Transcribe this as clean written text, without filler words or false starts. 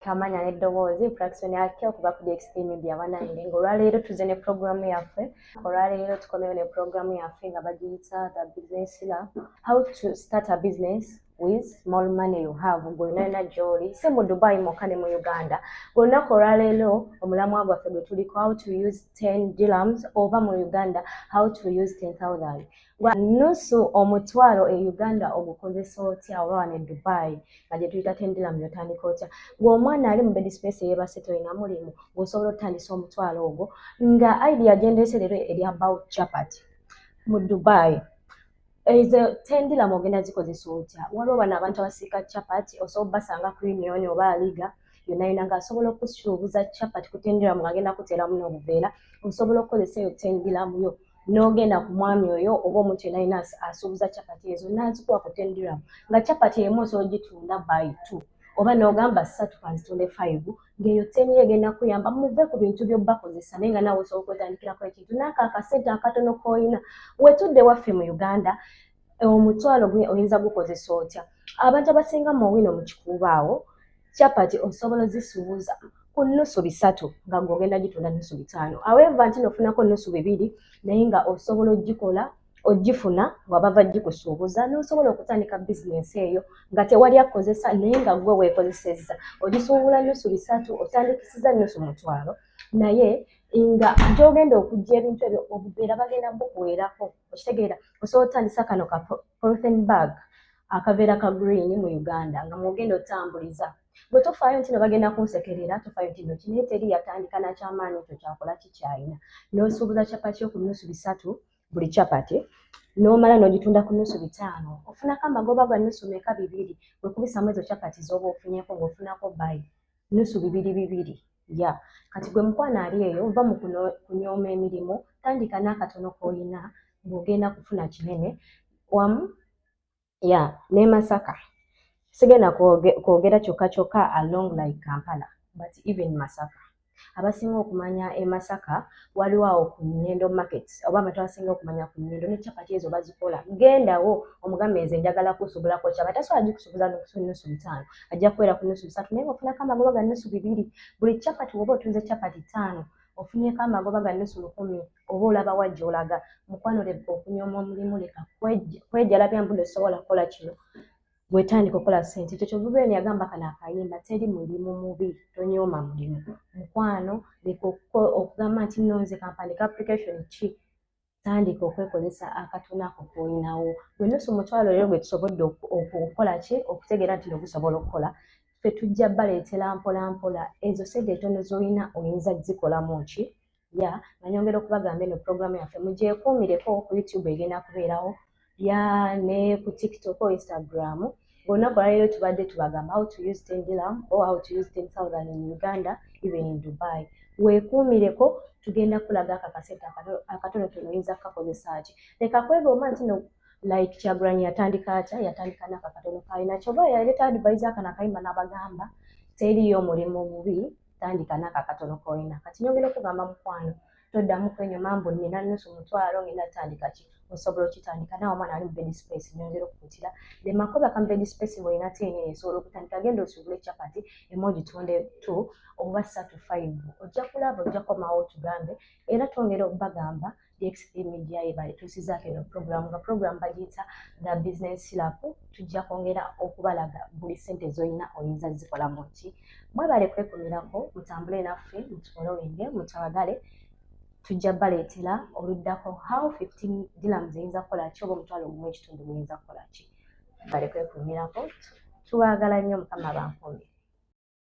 kamanya n'eddoboozi fraction yakyo okuva ku DXT Media banange ng'olwaleero tuze ne programu yaffe olwaleero tukomewo ne programu yaffe nga bagiyita the business lab how to start a business with small money you have ng'olina gy'oli si mu Dubai mwokka ne mu Uganda olunaku olwaleero omulamwa gwaffe gwe tuliko how to use 10 dirhams oba mu Uganda how to use 10,000 nusu omutwalo e Uganda ogukozesa otya oba wano e Dubai nga gye tuyita 10 dirhams otandika otya ng'omwana ali mu bed space yeebase tolina mulimu ng'osobola otandisa omutwalo ogwo nga idea gyendeese leero eri about chapati mu Dubai ezo 10 dirhams ogenda zikozesa otya waliwo bano abantu abasiika chapati osobola basanga ku Union oba Yiga yonna nga asobola okusuubuza chapati ku 10 dirhams ng'agenda kuteeramu n'obuveera osobola okukozesa eyo 10 dirhams yo n'ogenda ku mwami oyo oba omuntu yenna asuubuza chapati ezo n'azikuwa ku 10 dirhams nga chapati emu osobola ogitunda by 2 oba n'ogamba 3 kanzitunde 5 ng'eyo 10 egenda kuyamba muve ku bintu by'obbakozesa naye nga naawe osobola okwetandikirako ekintu n'ako akasente akatono k'olina wetudde waffe mu Uganda omutwalo gwe oyinza gukozesa otya abantu abasinga mu wino mu kikuubaawo chapati osobola zisuubuza ku nnusu 3 nga gw'ogenda gitunda nnusu 5 however nti nofunako nnusu 2 naye nga osobola ogikola ogifuna nga bava gikusuubuza n'osobola okutandika bizinesi eyo nga tewali akozesa naye nga gwe weekozesezza ogisuubula nnusu 3 otandikisiza nnusu mutwalo naye nga gy'ogenda okujja ebintu ebyo obuveera bagenda bukuweerako okitegeera osobola otandisa kano ka polythene bag akaveera ka green mu Uganda nga mwogenda otambuliza bwe tofaayo nti no bagenda kunsekerera tofaayo nti no kinaye teri yatandika nakyamaanyi ekyo kyakola kikyayina n'osuubuza chapati yo ku nnusu 3 buli chapati n'omala n'ogitunda ku nnusu 5 ofunako amagoba ga nnusu meka 2 bwe kubisamu ezo chapati z'oba ofunyeko ng'ofunako by nnusu 2 ya kati gwe mukwana ali eyo ova mu kunyooma emirimu tandika n'akatono k'olina ng'ogenda kufuna kinene wamu ya ne Masaka sigenda kwogera kyokka along like Kampala but even Masaka abasinga okumanya e Masaka waliwo awo ku Nyendo market oba abantu abasinga okumanya ku Nyendo ne chapati ezo bazikola gendawo omugambe nze njagala kusuubulako chapati tasobola gikusuubuza nnusu 5 ajja kuwera ku nnusu 3 naye ofunako amagoba ga nnusu 2 buli chapati woba otunze chapati 5 ofunyeko amagoba ga nnusu 1,000 oba olaba wajja olaga mukwano leka okunyooma omulimu leka kwejalabya mbuno sobola kukola kino bwetandika okukola ssente ekyo kyobubeeni yagamba kano akayimba teri mulimu mubi tonyooma mulimu mukwano leka okugamba nti nonze kampandika application ki tandika okwekozesa akatono ako k'olinawo gwe nnusu mutwalo leero gwe tusobodde okukola ki okutegeera nti nogusobola okukola ffe tujja baleetera mpola mpola ezo sente entono z'olina oyinza zikolamu ki ya nga nyongera okubagamba eno programu yaffe mugyekuumireko ku YouTube egenda kubeerawo ya ne ku TikTok or Instagram olunaku olwaleero tubadde tubagamba how to use 10 dirham or how to use 10,000 in Uganda even in Dubai weekuumireko tugenda kulaga akakasente akatono oyinza kukakozesa ki leka kwegomba nti no like Kyagulanyi yatandika atya yatandika n'akakatono kalina kyoba yaleeta advisor kana akayimba n'abagamba teriyo omulimu mubi tandika n'akakatono k'olina kati nyongera okugamba mukwano toddamu kwenyooma mbu nina nnusu mutwalo ngenda tandika ki osobola okitandika naawe omwana ali mu bed space nyongera okukutira le makoba ka bed space bw'olina tenini esobola okutandika genda osuubule chapati emu ogitunde 2 oba 3 5 ojja kulaba ojja komawo tugambe era twongera okubagamba DXT Media etuusizaako eno programu nga programu bagiyita the business lab tujja kwongera okubalaga buli ssente z'olina oyinza zikolamu ki mwebale kwekumirako mutambule naffe mutufolowinge mutwagale tujja baleetera oluddako how 15 dirhams eyinza kukola ki oba omutwalo gumu ekitundu guyinza kukola ki bale kwekumirako tubaagala nnyo mukama bankumbi